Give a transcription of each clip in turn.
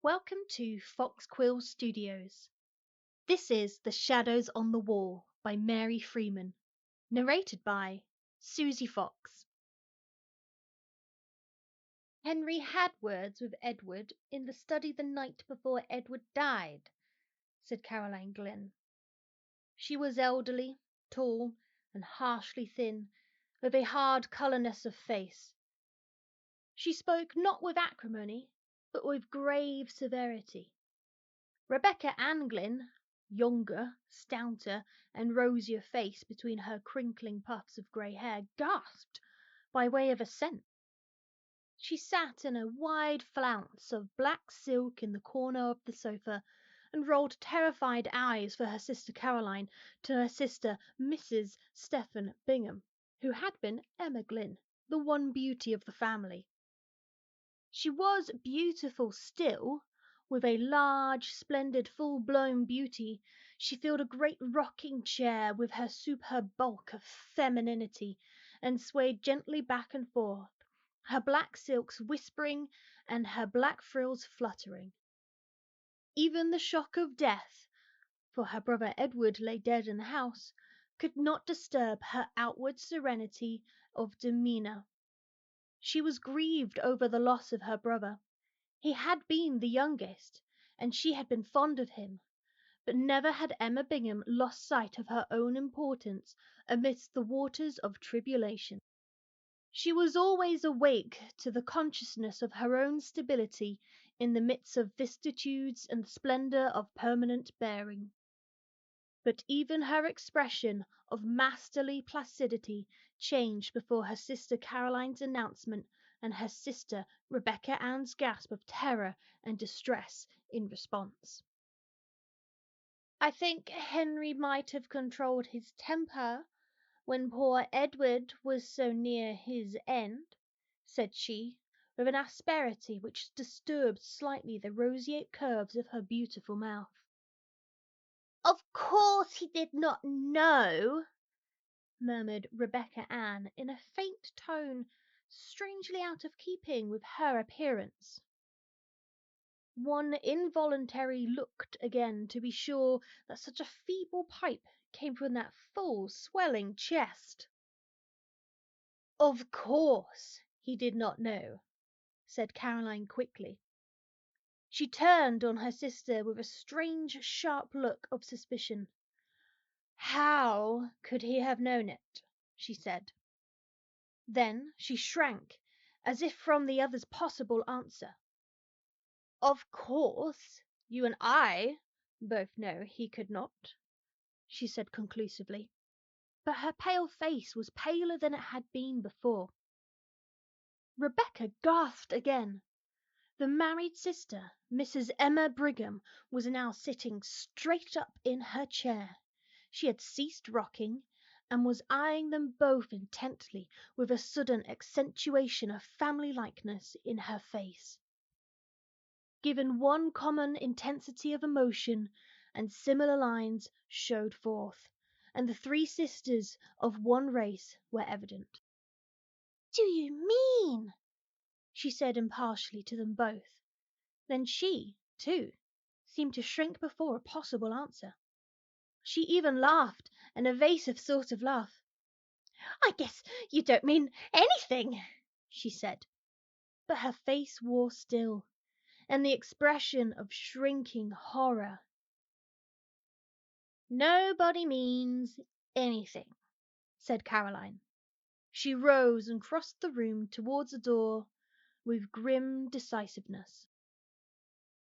Welcome to Fox Quill Studios. This is The Shadows on the Wall by Mary Freeman, narrated by Suzy Fox. Henry had words with Edward in the study the night before Edward died, said Caroline Glynn. She was elderly, tall, and harshly thin, with a hard colourless of face. She spoke not with acrimony, but with grave severity. Rebecca Ann Glynn, younger, stouter, and rosier face between her crinkling puffs of grey hair, gasped by way of assent. She sat in a wide flounce of black silk in the corner of the sofa, and rolled terrified eyes for her sister Caroline to her sister Mrs. Stephen Bingham, who had been Emma Glynn, the one beauty of the family. She was beautiful still. With a large, splendid, full-blown beauty, she filled a great rocking chair with her superb bulk of femininity, and swayed gently back and forth, her black silks whispering and her black frills fluttering. Even the shock of death, for her brother Edward lay dead in the house, could not disturb her outward serenity of demeanour. She was grieved over the loss of her brother. He had been the youngest, and she had been fond of him, but never had Emma Bingham lost sight of her own importance amidst the waters of tribulation. She was always awake to the consciousness of her own stability in the midst of vicissitudes and the splendour of permanent bearing. But even her expression of masterly placidity changed before her sister Caroline's announcement and her sister Rebecca Ann's gasp of terror and distress in response. "I think Henry might have controlled his temper when poor Edward was so near his end," said she, with an asperity which disturbed slightly the roseate curves of her beautiful mouth. "Of course he did not know," murmured Rebecca Ann in a faint tone strangely out of keeping with her appearance. One involuntarily looked again to be sure that such a feeble pipe came from that full swelling chest. "Of course he did not know," said Caroline quickly. She turned on her sister with a strange sharp look of suspicion. "How could he have known it?" she said. Then she shrank, as if from the other's possible answer. "Of course, you and I both know he could not," she said conclusively. But her pale face was paler than it had been before. Rebecca gasped again. The married sister, Mrs. Emma Brigham, was now sitting straight up in her chair. She had ceased rocking, and was eyeing them both intently with a sudden accentuation of family likeness in her face. Given one common intensity of emotion, and similar lines showed forth, and the three sisters of one race were evident. "Do you mean?" she said impartially to them both. Then she, too, seemed to shrink before a possible answer. She even laughed, an evasive sort of laugh. "I guess you don't mean anything," she said. But her face wore still, and the expression of shrinking horror. "Nobody means anything," said Caroline. She rose and crossed the room towards the door with grim decisiveness.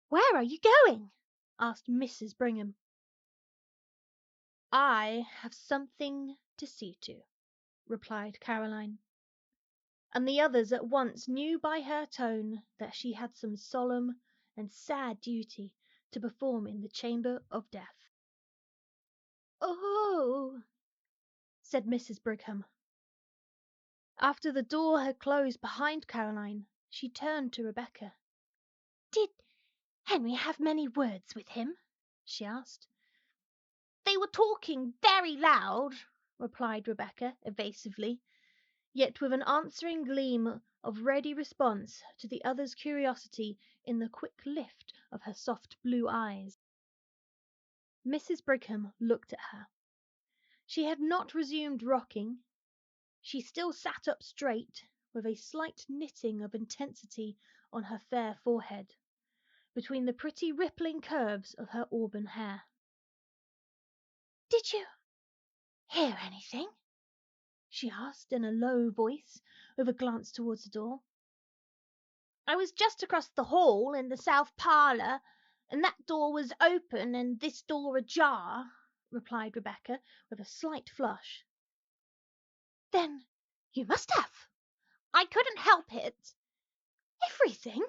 "Where are you going?" asked Mrs. Brigham. "I have something to see to," replied Caroline. And the others at once knew by her tone that she had some solemn and sad duty to perform in the chamber of death. "Oh," said Mrs. Brigham. After the door had closed behind Caroline, she turned to Rebecca. "Did Henry have many words with him?" she asked. "They were talking very loud," replied Rebecca evasively, yet with an answering gleam of ready response to the other's curiosity in the quick lift of her soft blue eyes. Mrs. Brigham looked at her. She had not resumed rocking. She still sat up straight, with a slight knitting of intensity on her fair forehead, between the pretty rippling curves of her auburn hair. "Did you hear anything?" she asked in a low voice, with a glance towards the door. "I was just across the hall in the south parlour, and that door was open and this door ajar," replied Rebecca, with a slight flush. "Then you must have." "I couldn't help it." "Everything?"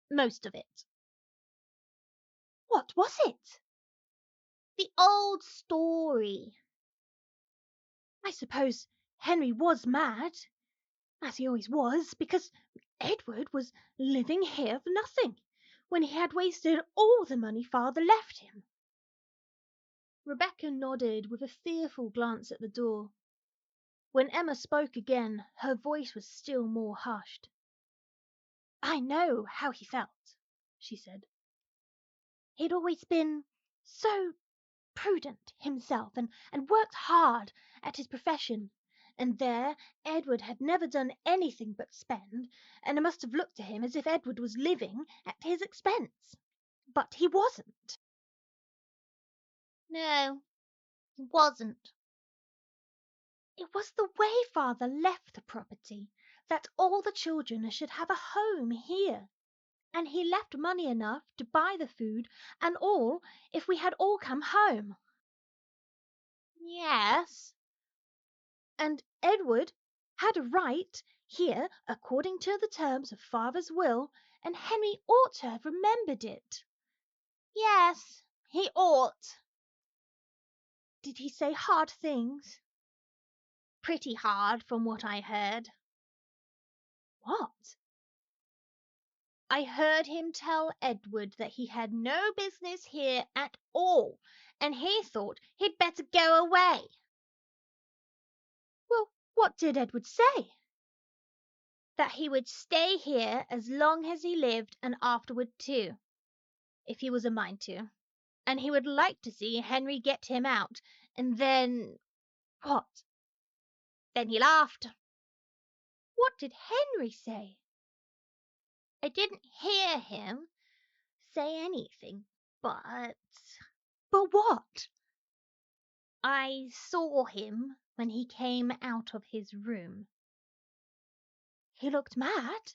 "Most of it." "What was it?" "The old story." "I suppose Henry was mad, as he always was, because Edward was living here for nothing, when he had wasted all the money father left him." Rebecca nodded with a fearful glance at the door. When Emma spoke again, her voice was still more hushed. "I know how he felt," she said. "He'd always been so prudent himself, and worked hard at his profession, and there Edward had never done anything but spend, and it must have looked to him as if Edward was living at his expense. But he wasn't." "No, he wasn't." "It was the way father left the property, that all the children should have a home here. And he left money enough to buy the food and all if we had all come home." "Yes." "And Edward had a right here according to the terms of father's will, and Henry ought to have remembered it." "Yes, he ought." "Did he say hard things?" "Pretty hard, from what I heard." "What?" "I heard him tell Edward that he had no business here at all, and he thought he'd better go away." "Well, what did Edward say?" "That he would stay here as long as he lived, and afterward too, if he was a mind to, and he would like to see Henry get him out, and then—" "What?" "Then he laughed." "What did Henry say?" "I didn't hear him say anything, but—" "But what?" "I saw him when he came out of his room." "He looked mad?"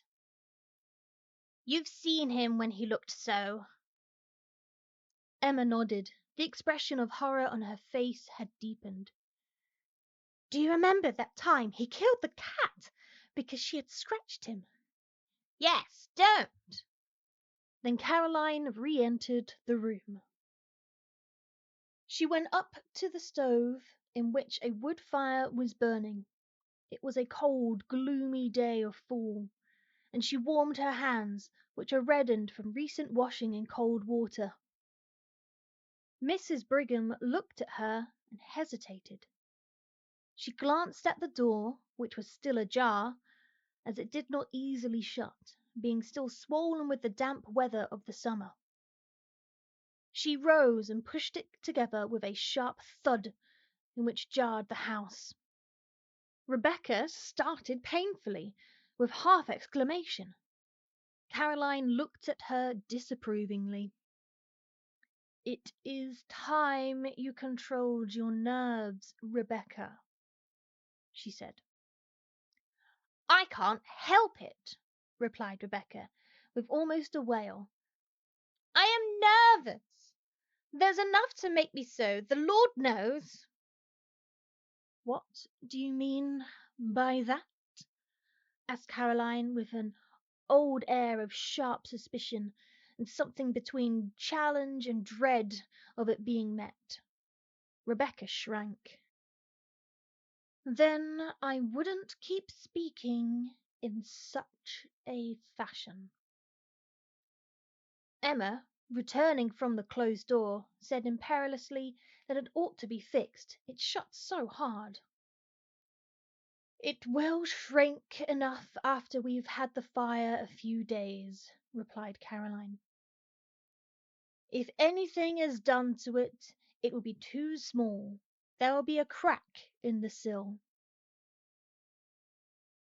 "You've seen him when he looked so." Emma nodded. The expression of horror on her face had deepened. "Do you remember that time he killed the cat because she had scratched him?" "Yes, don't." Then Caroline re-entered the room. She went up to the stove, in which a wood fire was burning. It was a cold, gloomy day of fall, and she warmed her hands, which were reddened from recent washing in cold water. Mrs. Brigham looked at her and hesitated. She glanced at the door, which was still ajar, as it did not easily shut, being still swollen with the damp weather of the summer. She rose and pushed it together with a sharp thud, in which jarred the house. Rebecca started painfully, with half exclamation. Caroline looked at her disapprovingly. "It is time you controlled your nerves, Rebecca," she said. "I can't help it," replied Rebecca, with almost a wail. "I am nervous. There's enough to make me so, the Lord knows." "What do you mean by that?" asked Caroline, with an old air of sharp suspicion, and something between challenge and dread of it being met. Rebecca shrank. "Then I wouldn't keep speaking in such a fashion." Emma, returning from the closed door, said imperiously that it ought to be fixed, it shut so hard. "It will shrink enough after we've had the fire a few days," replied Caroline. "If anything is done to it, it will be too small. There will be a crack in the sill."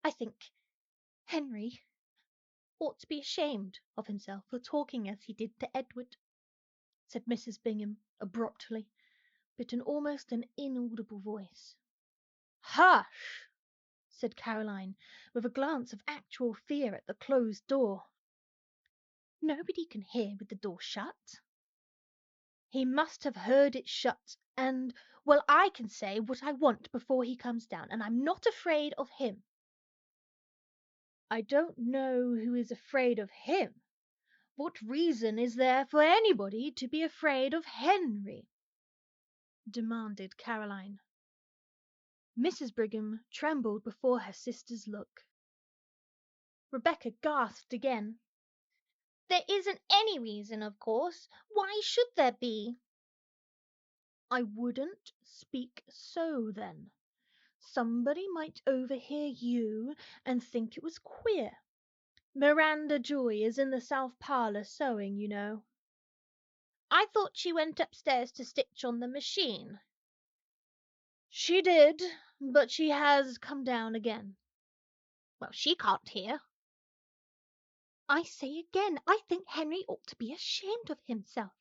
"I think Henry ought to be ashamed of himself for talking as he did to Edward," said Mrs. Bingham abruptly, but in almost an inaudible voice. "Hush!" said Caroline, with a glance of actual fear at the closed door. "Nobody can hear with the door shut." "He must have heard it shut, and well, I can say what I want before he comes down, and I'm not afraid of him." "I don't know who is afraid of him. What reason is there for anybody to be afraid of Henry?" demanded Caroline. Mrs. Brigham trembled before her sister's look. Rebecca gasped again. "There isn't any reason, of course. Why should there be?" "I wouldn't speak so then. Somebody might overhear you and think it was queer. Miranda Joy is in the south parlor sewing, you know." "I thought she went upstairs to stitch on the machine." "She did, but she has come down again." "Well, she can't hear." "I say again, I think Henry ought to be ashamed of himself.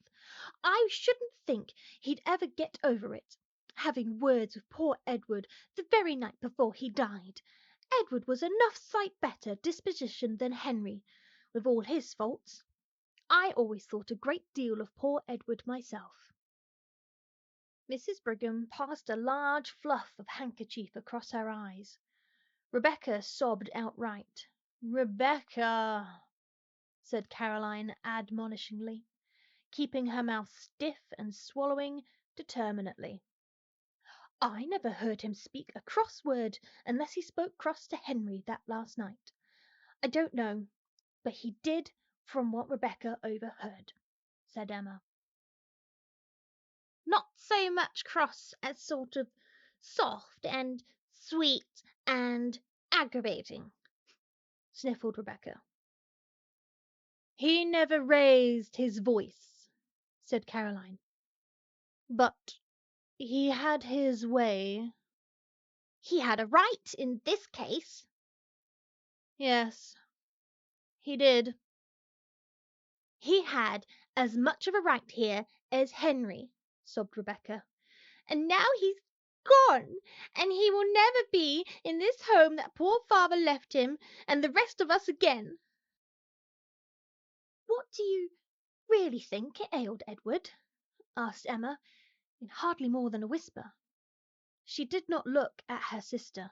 I shouldn't think he'd ever get over it, having words with poor Edward the very night before he died. Edward was enough sight better dispositioned than Henry, with all his faults. I always thought a great deal of poor Edward myself." Mrs. Brigham passed a large fluff of handkerchief across her eyes. Rebecca sobbed outright. "Rebecca," said Caroline admonishingly, keeping her mouth stiff and swallowing determinately. "I never heard him speak a cross word unless he spoke cross to Henry that last night. I don't know, but he did from what Rebecca overheard," said Emma. "Not so much cross as sort of soft and sweet and aggravating," sniffled Rebecca. "He never raised his voice," said Caroline. "But he had his way." "He had a right in this case." "Yes, he did." "He had as much of a right here as Henry," sobbed Rebecca. "And now he's gone, and he will never be in this home that poor father left him and the rest of us again." "What do you really think ailed Edward?" asked Emma, in hardly more than a whisper. She did not look at her sister.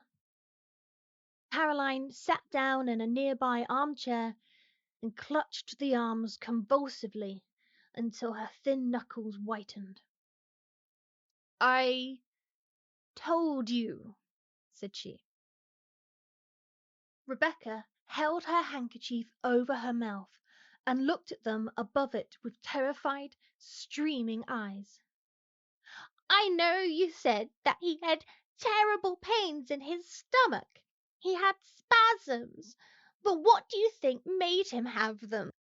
Caroline sat down in a nearby armchair and clutched the arms convulsively until her thin knuckles whitened. "I told you," said she. Rebecca held her handkerchief over her mouth and looked at them above it with terrified, streaming eyes. "I know you said that he had terrible pains in his stomach. He had spasms. But what do you think made him have them?"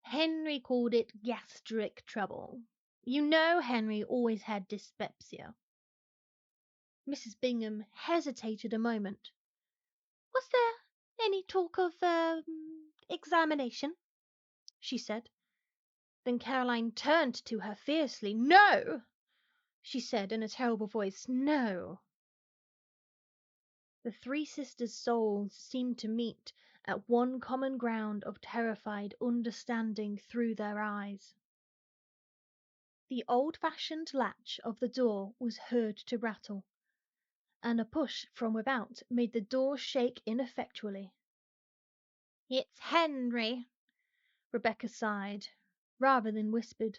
"Henry called it gastric trouble. You know Henry always had dyspepsia." Mrs. Bingham hesitated a moment. "Was there any talk of examination?" she said. Then Caroline turned to her fiercely. "No!" she said in a terrible voice. "No!" The three sisters' souls seemed to meet at one common ground of terrified understanding through their eyes. The old-fashioned latch of the door was heard to rattle, and a push from without made the door shake ineffectually. "It's Henry," Rebecca sighed, rather than whispered.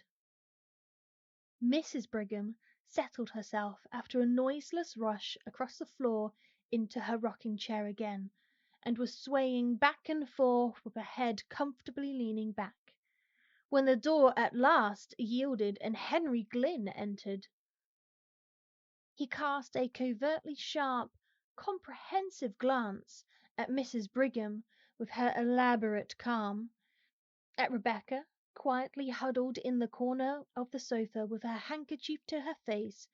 Mrs. Brigham settled herself after a noiseless rush across the floor into her rocking chair again, and was swaying back and forth with her head comfortably leaning back, when the door at last yielded and Henry Glynn entered. He cast a covertly sharp, comprehensive glance at Mrs. Brigham with her elaborate calm, at Rebecca, quietly huddled in the corner of the sofa with her handkerchief to her face,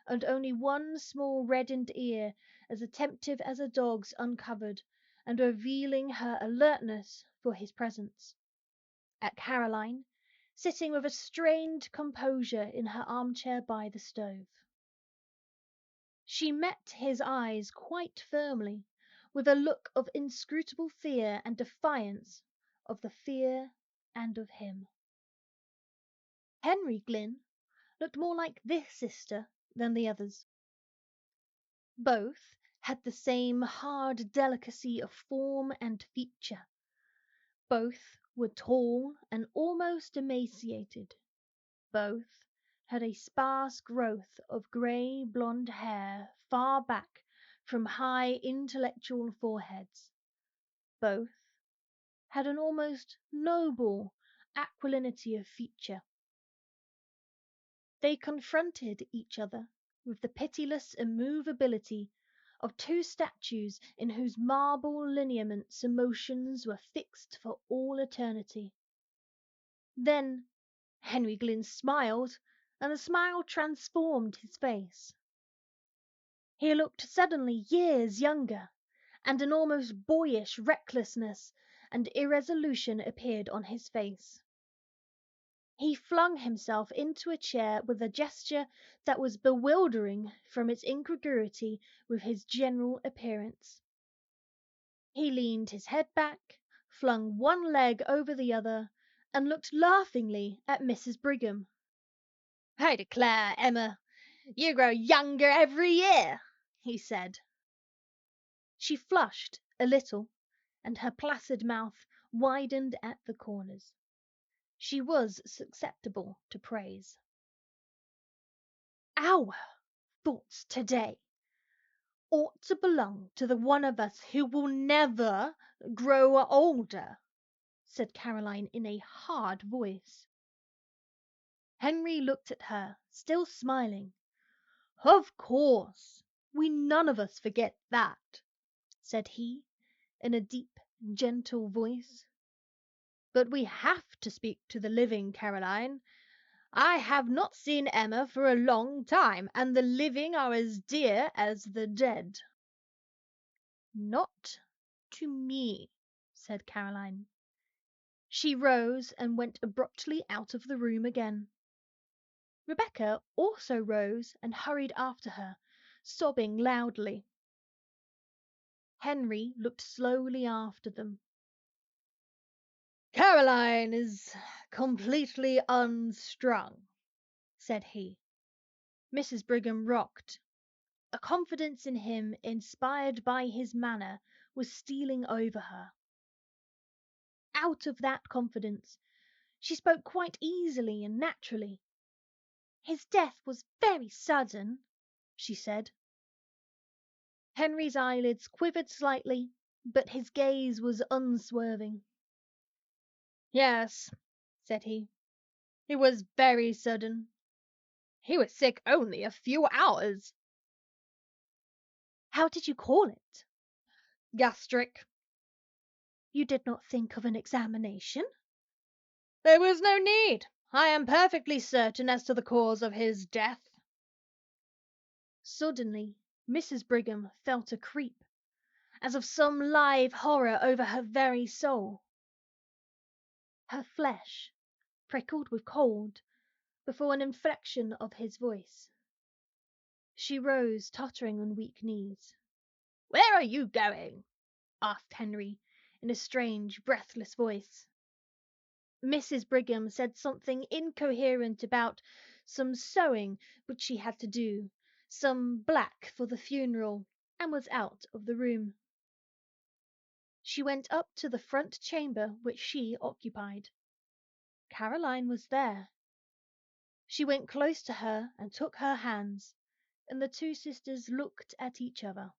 and only one small reddened ear as attentive as a dog's uncovered, and revealing her alertness for his presence. At Caroline, sitting with a strained composure in her armchair by the stove. She met his eyes quite firmly, with a look of inscrutable fear and defiance of the fear and of him. Henry Glynn looked more like this sister than the others. Both had the same hard delicacy of form and feature. Both were tall and almost emaciated. Both had a sparse growth of grey blonde hair far back from high intellectual foreheads. Both had an almost noble aquilinity of feature. They confronted each other with the pitiless immovability of two statues in whose marble lineaments emotions were fixed for all eternity. Then Henry Glynn smiled, and the smile transformed his face. He looked suddenly years younger, and an almost boyish recklessness and irresolution appeared on his face. He flung himself into a chair with a gesture that was bewildering from its incongruity with his general appearance. He leaned his head back, flung one leg over the other, and looked laughingly at Mrs. Brigham. "I declare, Emma, you grow younger every year," he said. She flushed a little, and her placid mouth widened at the corners. She was susceptible to praise. "Our thoughts today ought to belong to the one of us who will never grow older," said Caroline in a hard voice. Henry looked at her, still smiling. "Of course, we none of us forget that," said he, in a deep, gentle voice. "But we have to speak to the living, Caroline. I have not seen Emma for a long time, and the living are as dear as the dead." "Not to me," said Caroline. She rose and went abruptly out of the room again. Rebecca also rose and hurried after her, sobbing loudly. Henry looked slowly after them. "Caroline is completely unstrung," said he. Mrs. Brigham rocked. A confidence in him inspired by his manner was stealing over her. Out of that confidence she spoke quite easily and naturally. "His death was very sudden," she said. Henry's eyelids quivered slightly, but his gaze was unswerving. "Yes," said he, "it was very sudden. He was sick only a few hours." "How did you call it?" "Gastric." "You did not think of an examination?" "There was no need. I am perfectly certain as to the cause of his death." Suddenly Mrs. Brigham felt a creep, as of some live horror over her very soul. Her flesh prickled with cold before an inflection of his voice. She rose, tottering on weak knees. "Where are you going?" asked Henry, in a strange, breathless voice. Mrs. Brigham said something incoherent about some sewing which she had to do, some black for the funeral, and was out of the room. She went up to the front chamber which she occupied. Caroline was there. She went close to her and took her hands, and the two sisters looked at each other.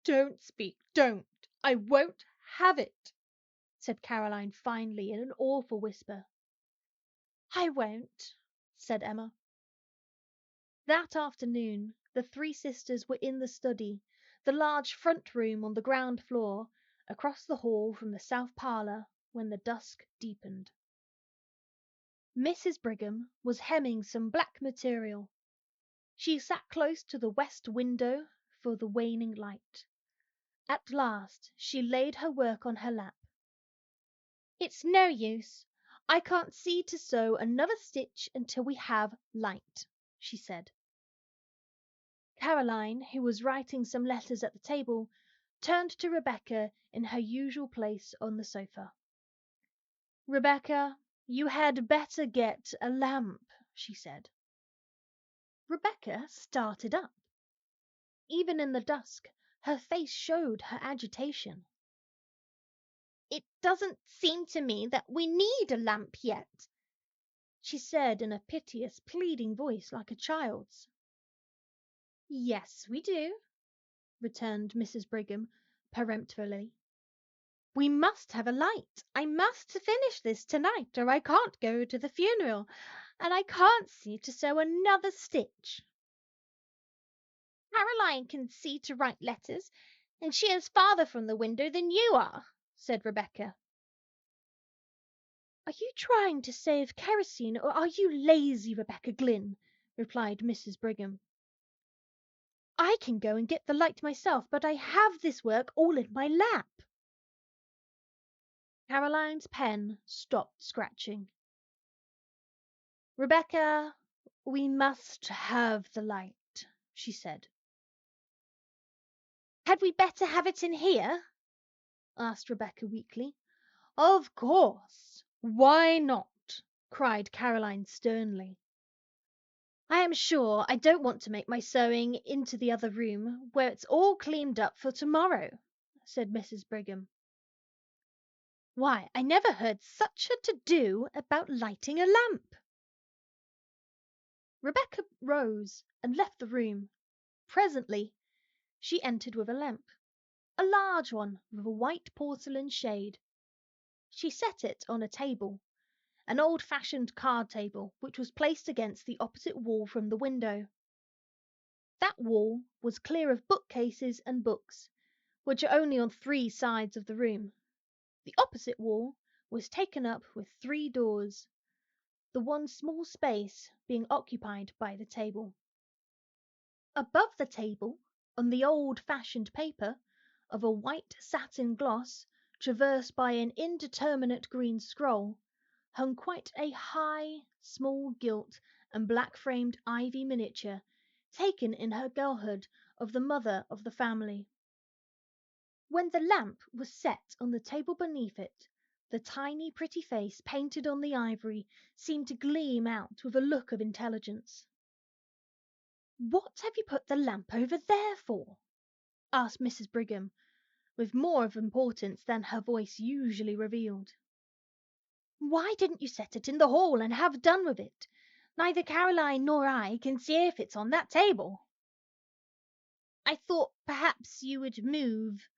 "Don't speak, don't! I won't have it!" said Caroline finally in an awful whisper. "I won't," said Emma. That afternoon the three sisters were in the study, the large front room on the ground floor, across the hall from the south parlour, when the dusk deepened. Mrs. Brigham was hemming some black material. She sat close to the west window for the waning light. At last she laid her work on her lap. "It's no use. I can't see to sew another stitch until we have light," she said. Caroline, who was writing some letters at the table, turned to Rebecca in her usual place on the sofa. "Rebecca, you had better get a lamp," she said. Rebecca started up. Even in the dusk, her face showed her agitation. "It doesn't seem to me that we need a lamp yet," she said in a piteous, pleading voice like a child's. "Yes, we do," returned Mrs. Brigham peremptorily. "We must have a light. I must finish this tonight, or I can't go to the funeral, and I can't see to sew another stitch." "Caroline can see to write letters, and she is farther from the window than you are," said Rebecca. "Are you trying to save kerosene, or are you lazy, Rebecca Glynn?" replied Mrs. Brigham. "I can go and get the light myself, but I have this work all in my lap." Caroline's pen stopped scratching. "Rebecca, we must have the light," she said. "Had we better have it in here?" asked Rebecca weakly. "Of course. Why not?" cried Caroline sternly. "I am sure I don't want to make my sewing into the other room, where it's all cleaned up for tomorrow," said Mrs. Brigham. "Why, I never heard such a to-do about lighting a lamp." Rebecca rose and left the room. Presently she entered with a lamp, a large one with a white porcelain shade. She set it on a table, an old-fashioned card table, which was placed against the opposite wall from the window. That wall was clear of bookcases and books, which are only on 3 sides of the room. The opposite wall was taken up with 3 doors, the one small space being occupied by the table. Above the table, on the old-fashioned paper, of a white satin gloss, traversed by an indeterminate green scroll, hung quite a high, small gilt and black-framed ivy miniature, taken in her girlhood, of the mother of the family. When the lamp was set on the table beneath it, the tiny pretty face painted on the ivory seemed to gleam out with a look of intelligence. "What have you put the lamp over there for?" asked Mrs. Brigham, with more of importance than her voice usually revealed. "Why didn't you set it in the hall and have done with it? Neither Caroline nor I can see if it's on that table." "I thought perhaps you would move,"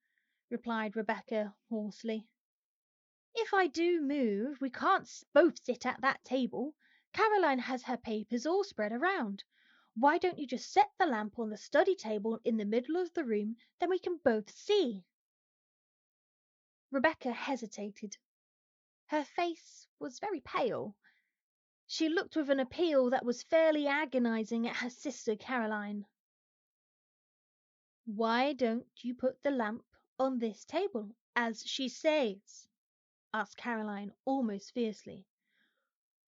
replied Rebecca hoarsely. "If I do move, we can't both sit at that table. Caroline has her papers all spread around. Why don't you just set the lamp on the study table in the middle of the room, then we can both see?" Rebecca hesitated. Her face was very pale. She looked with an appeal that was fairly agonizing at her sister Caroline. "Why don't you put the lamp on this table, as she says?" asked Caroline almost fiercely.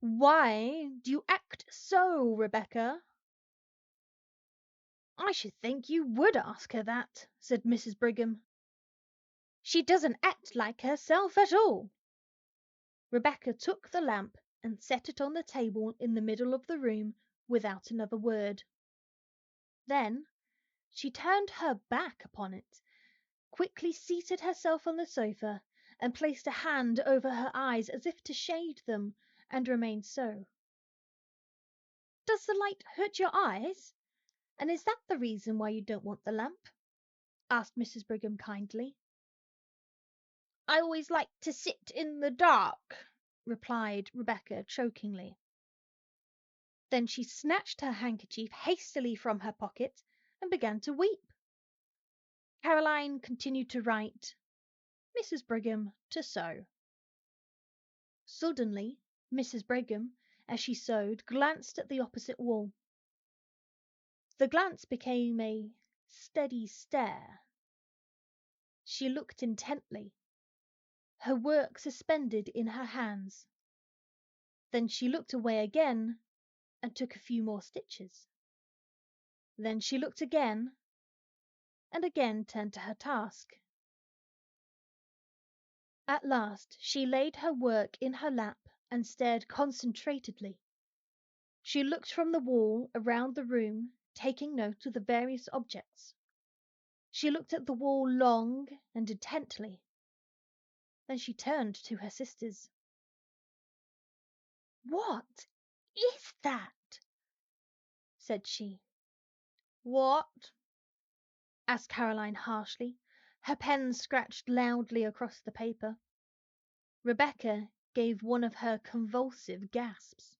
"Why do you act so, Rebecca?" "I should think you would ask her that," said Mrs. Brigham. "She doesn't act like herself at all." Rebecca took the lamp and set it on the table in the middle of the room without another word. Then she turned her back upon it, quickly seated herself on the sofa, and placed a hand over her eyes as if to shade them, and remained so. "Does the light hurt your eyes? And is that the reason why you don't want the lamp?" asked Mrs. Brigham kindly. "I always like to sit in the dark," replied Rebecca chokingly. Then she snatched her handkerchief hastily from her pocket and began to weep. Caroline continued to write, Mrs. Brigham to sew. Suddenly, Mrs. Brigham, as she sewed, glanced at the opposite wall. The glance became a steady stare. She looked intently, her work suspended in her hands. Then she looked away again and took a few more stitches. Then she looked again and again turned to her task. At last she laid her work in her lap and stared concentratedly. She looked from the wall around the room, taking note of the various objects. She looked at the wall long and intently. Then she turned to her sisters. "What is that?" said she. "What?" asked Caroline harshly. Her pen scratched loudly across the paper. Rebecca gave one of her convulsive gasps.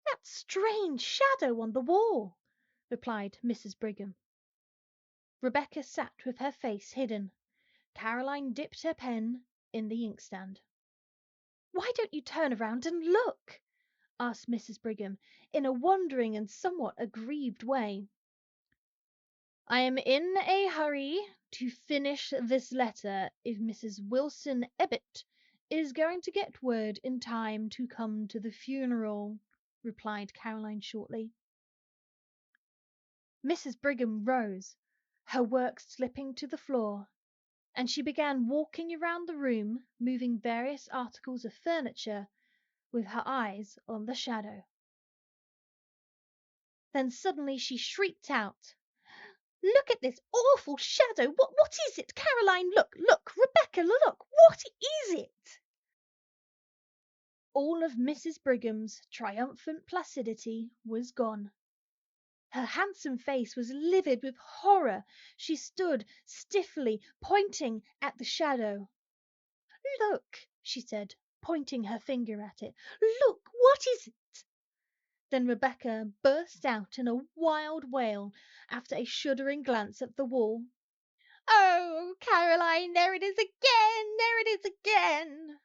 "That strange shadow on the wall," replied Mrs. Brigham. Rebecca sat with her face hidden. Caroline dipped her pen in the inkstand. "Why don't you turn around and look?" asked Mrs. Brigham, in a wondering and somewhat aggrieved way. "I am in a hurry to finish this letter if Mrs. Wilson Ebbett is going to get word in time to come to the funeral," replied Caroline shortly. Mrs. Brigham rose, her work slipping to the floor, and she began walking around the room, moving various articles of furniture, with her eyes on the shadow. Then suddenly she shrieked out, "Look at this awful shadow! What is it? Caroline, look! Rebecca, look! What is it?" All of Mrs. Brigham's triumphant placidity was gone. Her handsome face was livid with horror. She stood stiffly, pointing at the shadow. "Look," she said, pointing her finger at it. "Look, what is it?" Then Rebecca burst out in a wild wail after a shuddering glance at the wall. "Oh, Caroline, there it is again! There it is again!"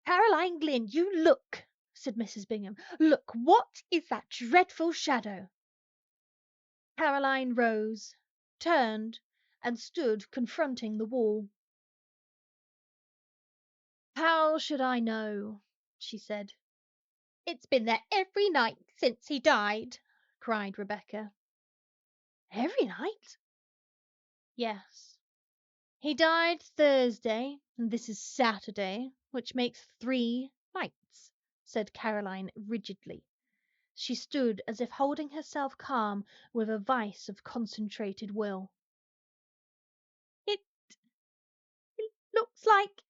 "Caroline Glynn, you look," said Mrs. Bingham. "Look, what is that dreadful shadow?" Caroline rose, turned, and stood confronting the wall. "How should I know?" she said. "It's been there every night since he died," cried Rebecca. "Every night?" "Yes. He died Thursday, and this is Saturday, which makes 3 nights," said Caroline rigidly. She stood as if holding herself calm with a vice of concentrated will. "It it looks like,"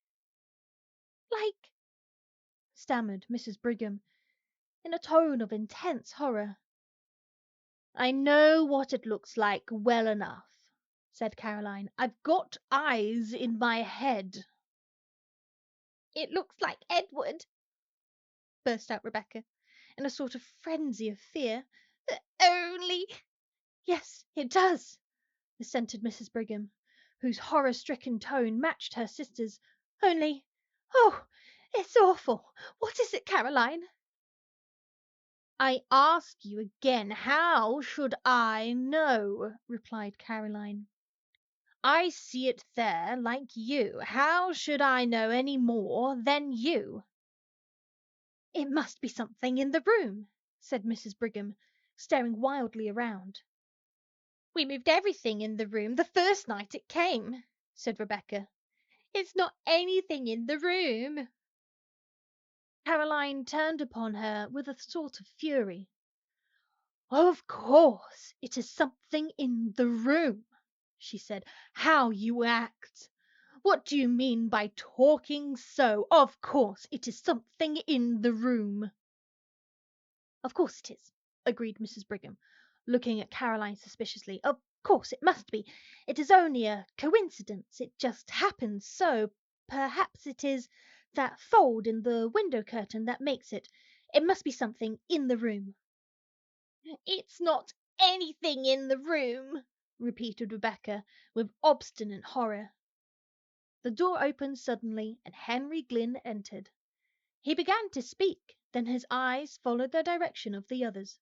stammered Mrs. Brigham, in a tone of intense horror. "I know what it looks like well enough," said Caroline. "I've got eyes in my head." "It looks like Edward," burst out Rebecca, in a sort of frenzy of fear. "Only—" "Yes, it does," assented Mrs. Brigham, whose horror-stricken tone matched her sister's. "Oh, it's awful. What is it, Caroline?" "I ask you again, how should I know?" replied Caroline. "I see it there like you. How should I know any more than you?" "It must be something in the room," said Mrs. Brigham, staring wildly around. "We moved everything in the room the first night it came," said Rebecca. "It's not anything in the room." Caroline turned upon her with a sort of fury. "Of course it is something in the room," she said. "How you act! What do you mean by talking so? Of course it is something in the room." "Of course it is," agreed Mrs. Brigham, looking at Caroline suspiciously. "Of course it must be. It is only a coincidence. It just happens so. Perhaps it is that fold in the window curtain that makes it. It must be something in the room." "It's not anything in the room," repeated Rebecca with obstinate horror. The door opened suddenly, and Henry Glynn entered. He began to speak, then his eyes followed the direction of the others.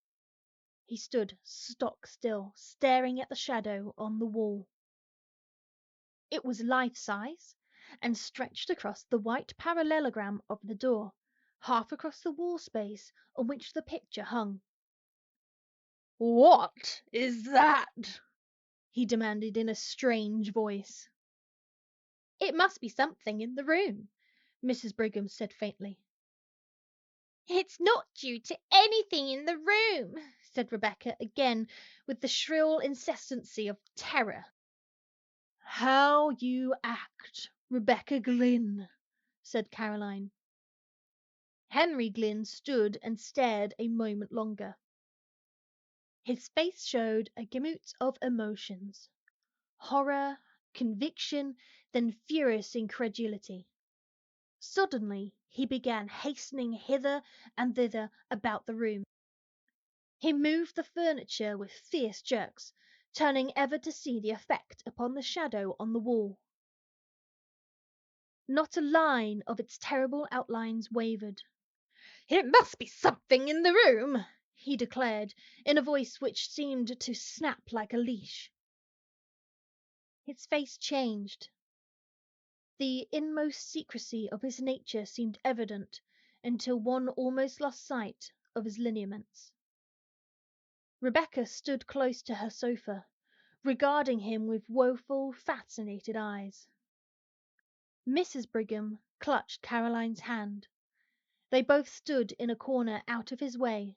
He stood stock still, staring at the shadow on the wall. It was life-size, and stretched across the white parallelogram of the door, half across the wall space on which the picture hung. "What is that?" he demanded in a strange voice. "It must be something in the room," Mrs. Brigham said faintly. "It's not due to anything in the room," said Rebecca again with the shrill insistency of terror. "How you act, Rebecca Glynn," said Caroline. Henry Glynn stood and stared a moment longer. His face showed a gamut of emotions: horror, conviction, then furious incredulity. Suddenly he began hastening hither and thither about the room. He moved the furniture with fierce jerks, turning ever to see the effect upon the shadow on the wall. Not a line of its terrible outlines wavered. "It must be something in the room," he declared, in a voice which seemed to snap like a leash. His face changed. The inmost secrecy of his nature seemed evident until one almost lost sight of his lineaments. Rebecca stood close to her sofa, regarding him with woeful, fascinated eyes. Mrs. Brigham clutched Caroline's hand. They both stood in a corner out of his way.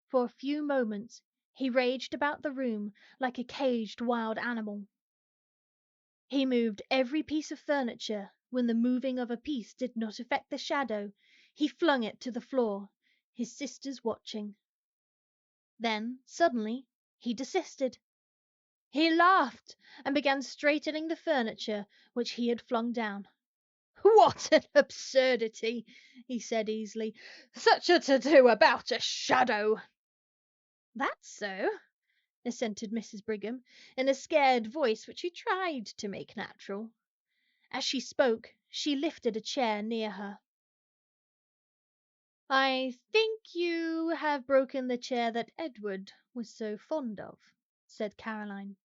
For a few moments he raged about the room like a caged wild animal. He moved every piece of furniture. When the moving of a piece did not affect the shadow, he flung it to the floor, his sisters watching. Then, suddenly, he desisted. He laughed and began straightening the furniture which he had flung down. "What an absurdity!" he said easily. "Such a to-do about a shadow!" "That's so," assented Mrs. Brigham, in a scared voice which she tried to make natural. As she spoke, she lifted a chair near her. "I think you have broken the chair that Edward was so fond of," said Caroline.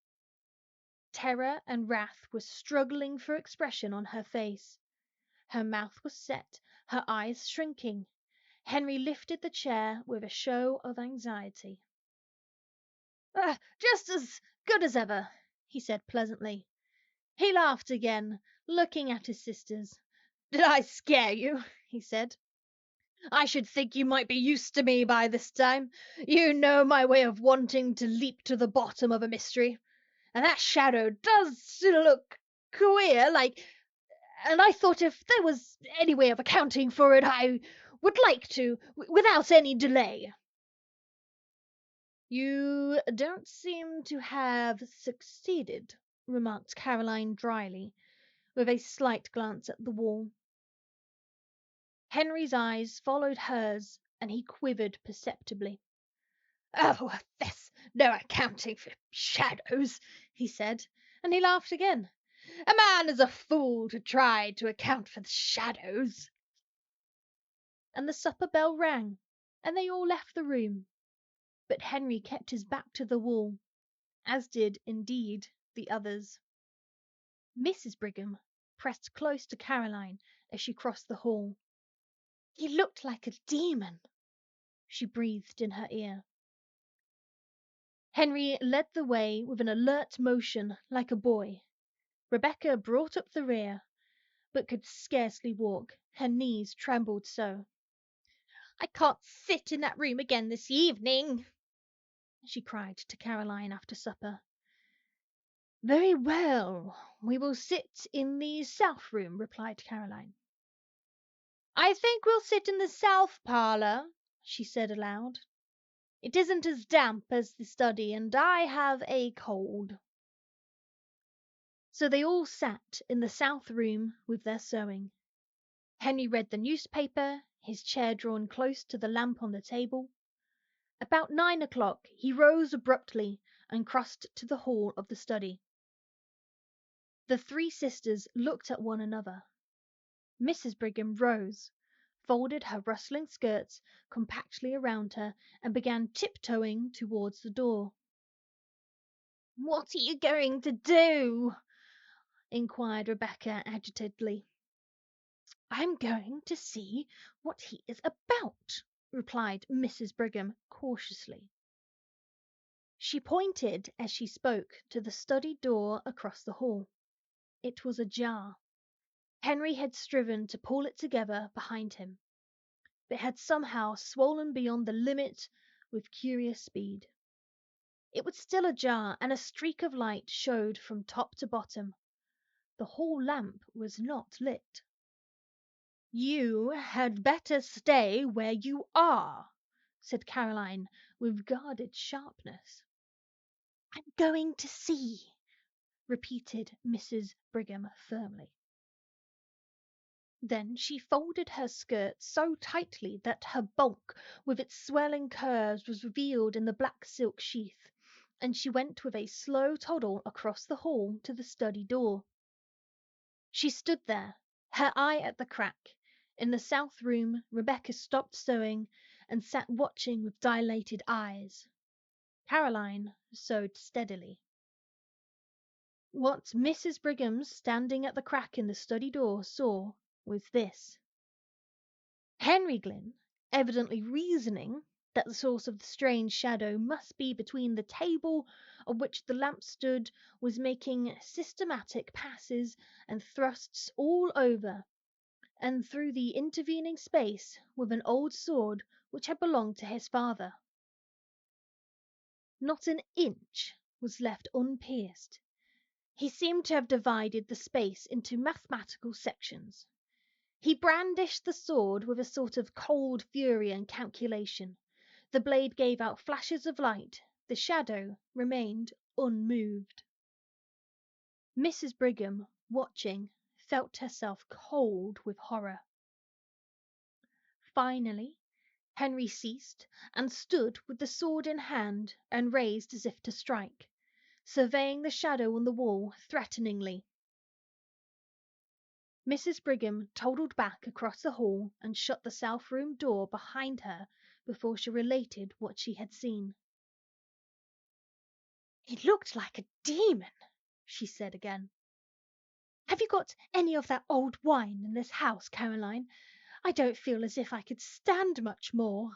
Terror and wrath were struggling for expression on her face. Her mouth was set, her eyes shrinking. Henry lifted the chair with a show of anxiety. Just as good as ever," he said pleasantly. He laughed again, looking at his sisters. "Did I scare you?" he said. "I should think you might be used to me by this time. You know my way of wanting to leap to the bottom of a mystery. And that shadow does look queer, and I thought if there was any way of accounting for it, I would like to, without any delay." "You don't seem to have succeeded," remarked Caroline dryly, with a slight glance at the wall. Henry's eyes followed hers, and he quivered perceptibly. "Oh, there's no accounting for shadows," he said, and he laughed again. "A man is a fool to try to account for the shadows." And the supper bell rang, and they all left the room. But Henry kept his back to the wall, as did, indeed, the others. Mrs. Brigham pressed close to Caroline as she crossed the hall. "He looked like a demon," she breathed in her ear. Henry led the way with an alert motion like a boy. Rebecca brought up the rear, but could scarcely walk, her knees trembled so. "I can't sit in that room again this evening," she cried to Caroline after supper. "Very well, we will sit in the south room," replied Caroline. "I think we'll sit in the south parlour," she said aloud. "It isn't as damp as the study, and I have a cold." So they all sat in the south room with their sewing. Henry read the newspaper, his chair drawn close to the lamp on the table. About 9 o'clock he rose abruptly and crossed to the hall of the study. The three sisters looked at one another. Mrs. Brigham rose, folded her rustling skirts compactly around her, and began tiptoeing towards the door. "What are you going to do?" inquired Rebecca agitatedly. "I'm going to see what he is about," replied Mrs. Brigham cautiously. She pointed as she spoke to the study door across the hall. It was ajar. Henry had striven to pull it together behind him, but had somehow swollen beyond the limit with curious speed. It was still ajar, and a streak of light showed from top to bottom. The hall lamp was not lit. "You had better stay where you are," said Caroline with guarded sharpness. "I'm going to see," repeated Mrs. Brigham firmly. Then she folded her skirt so tightly that her bulk with its swelling curves was revealed in the black silk sheath, and she went with a slow toddle across the hall to the study door. She stood there, her eye at the crack. In the south room, Rebecca stopped sewing and sat watching with dilated eyes. Caroline sewed steadily. What Mrs. Brigham, standing at the crack in the study door, saw was this. Henry Glynn, evidently reasoning that the source of the strange shadow must be between the table on which the lamp stood, was making systematic passes and thrusts all over and through the intervening space with an old sword which had belonged to his father. Not an inch was left unpierced. He seemed to have divided the space into mathematical sections. He brandished the sword with a sort of cold fury and calculation. The blade gave out flashes of light. The shadow remained unmoved. Mrs. Brigham, watching, felt herself cold with horror. Finally, Henry ceased and stood with the sword in hand and raised as if to strike, surveying the shadow on the wall threateningly. Mrs. Brigham toddled back across the hall and shut the south room door behind her before she related what she had seen. "It looked like a demon," she said again. "Have you got any of that old wine in this house, Caroline? I don't feel as if I could stand much more."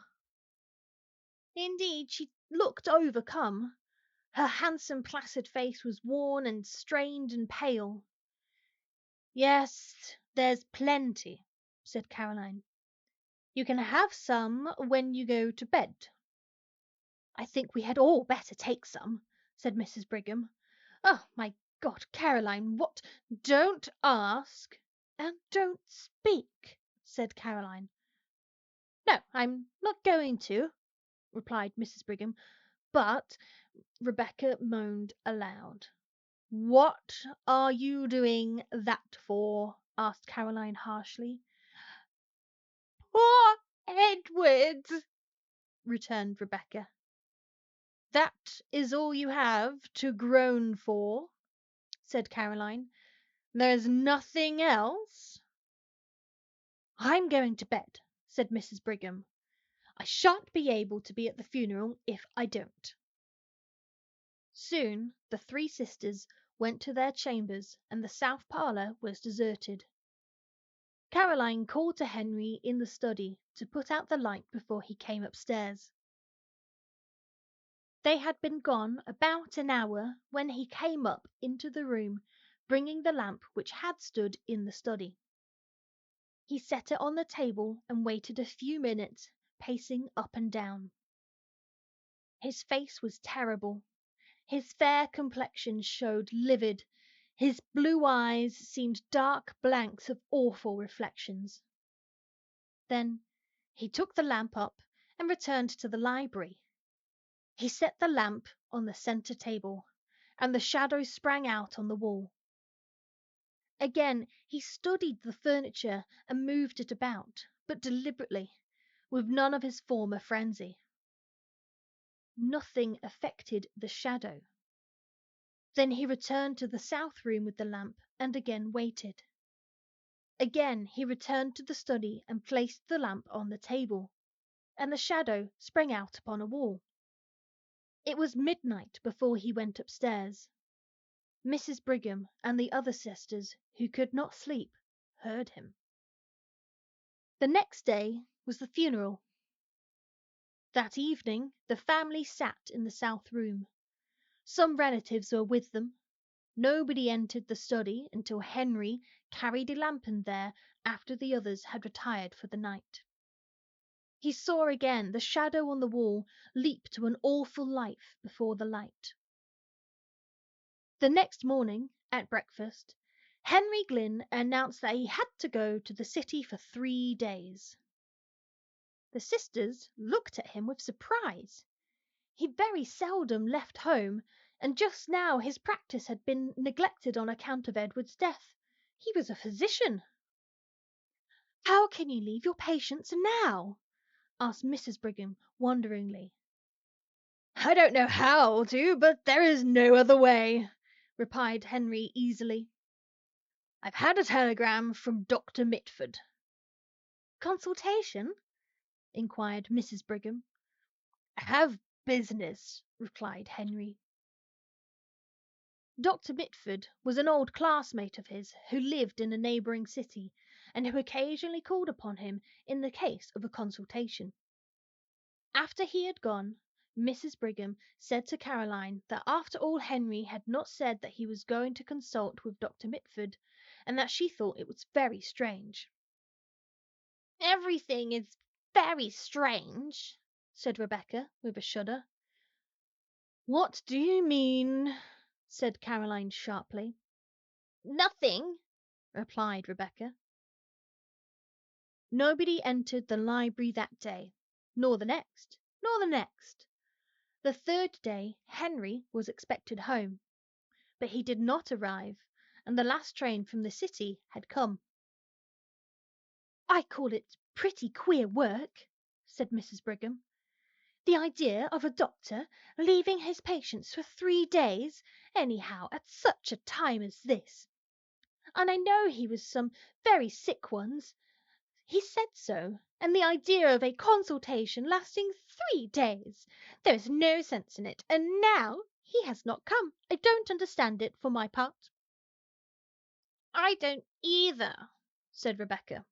Indeed, she looked overcome. Her handsome, placid face was worn and strained and pale. "Yes, there's plenty," said Caroline. "You can have some when you go to bed." "I think we had all better take some," said Mrs. Brigham. "Oh, my God, Caroline, what—" "Don't ask and don't speak," said Caroline. "No, I'm not going to," replied Mrs. Brigham, "but—" Rebecca moaned aloud. "What are you doing that for?" asked Caroline harshly. "Poor Edward!" returned Rebecca. "That is all you have to groan for?" said Caroline. "There's nothing else?" "I'm going to bed," said Mrs. Brigham. "I shan't be able to be at the funeral if I don't." Soon the three sisters went to their chambers, and the south parlor was deserted. Caroline called to Henry in the study to put out the light before he came upstairs. They had been gone about an hour when he came up into the room, bringing the lamp which had stood in the study. He set it on the table and waited a few minutes, pacing up and down. His face was terrible. His fair complexion showed livid. His blue eyes seemed dark blanks of awful reflections. Then he took the lamp up and returned to the library. He set the lamp on the center table, and the shadow sprang out on the wall. Again he studied the furniture and moved it about, but deliberately, with none of his former frenzy. Nothing affected the shadow. Then he returned to the south room with the lamp and again waited. Again he returned to the study and placed the lamp on the table, and the shadow sprang out upon a wall. It was midnight before he went upstairs. Mrs. Brigham and the other sisters, who could not sleep, heard him. The next day was the funeral. That evening the family sat in the south room. Some relatives were with them. Nobody entered the study until Henry carried a lamp in there after the others had retired for the night. He saw again the shadow on the wall leap to an awful life before the light. The next morning, at breakfast, Henry Glynn announced that he had to go to the city for 3 days. The sisters looked at him with surprise. He very seldom left home, and just now his practice had been neglected on account of Edward's death. He was a physician. "How can you leave your patients now?" asked Mrs. Brigham wonderingly. "I don't know how I'll do, but there is no other way," replied Henry easily. "I've had a telegram from Dr. Mitford." "Consultation?" inquired Mrs. Brigham. "I have business," replied Henry. Dr. Mitford was an old classmate of his who lived in a neighboring city, and who occasionally called upon him in the case of a consultation. After he had gone, Mrs. Brigham said to Caroline that after all Henry had not said that he was going to consult with Dr. Mitford, and that she thought it was very strange. "Everything is very strange," said Rebecca with a shudder. "What do you mean?" said Caroline sharply. "Nothing," replied Rebecca. Nobody entered the library that day, nor the next, nor the next. The third day Henry was expected home, but he did not arrive, and the last train from the city had come. "I call it pretty queer work," said Mrs. Brigham. "The idea of a doctor leaving his patients for 3 days, anyhow, at such a time as this. And I know he was some very sick ones. He said so, and the idea of a consultation lasting 3 days. There is no sense in it, and now he has not come. I don't understand it, for my part." "I don't either," said Rebecca.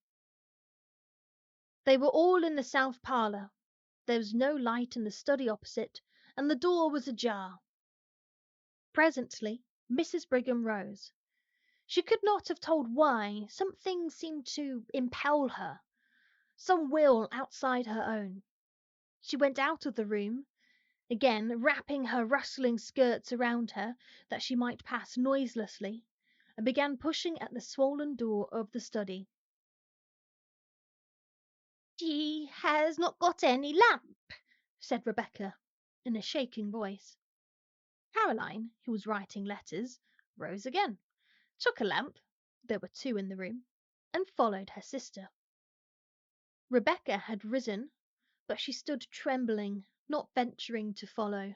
They were all in the south parlour. There was no light in the study opposite, and the door was ajar. Presently Mrs. Brigham rose. She could not have told why. Something seemed to impel her, some will outside her own. She went out of the room, again wrapping her rustling skirts around her that she might pass noiselessly, and began pushing at the swollen door of the study. "She has not got any lamp," said Rebecca in a shaking voice. Caroline, who was writing letters, rose again, took a lamp, there were 2 in the room, and followed her sister. Rebecca had risen, but she stood trembling, not venturing to follow.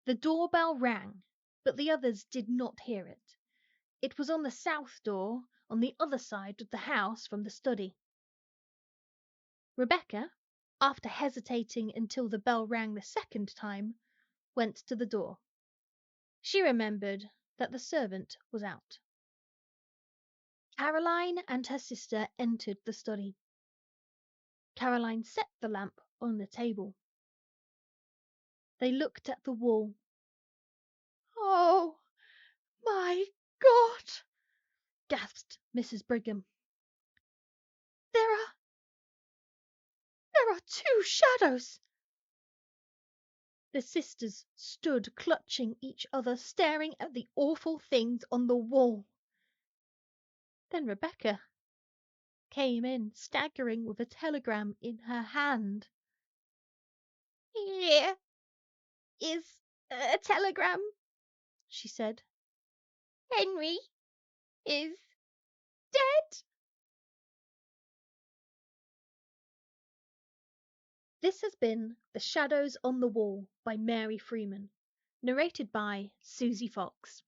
The doorbell rang, but the others did not hear it. It was on the south door, on the other side of the house from the study. Rebecca, after hesitating until the bell rang the second time, went to the door. She remembered that the servant was out. Caroline and her sister entered the study. Caroline set the lamp on the table. They looked at the wall. "Oh, my God!" gasped Mrs. Brigham. There are 2 shadows." The sisters stood clutching each other, staring at the awful things on the wall. Then Rebecca came in, staggering with a telegram in her hand. "Here is a telegram," she said. "Henry is dead." This has been The Shadows on the Wall by Mary Freeman, narrated by Suzy Fox.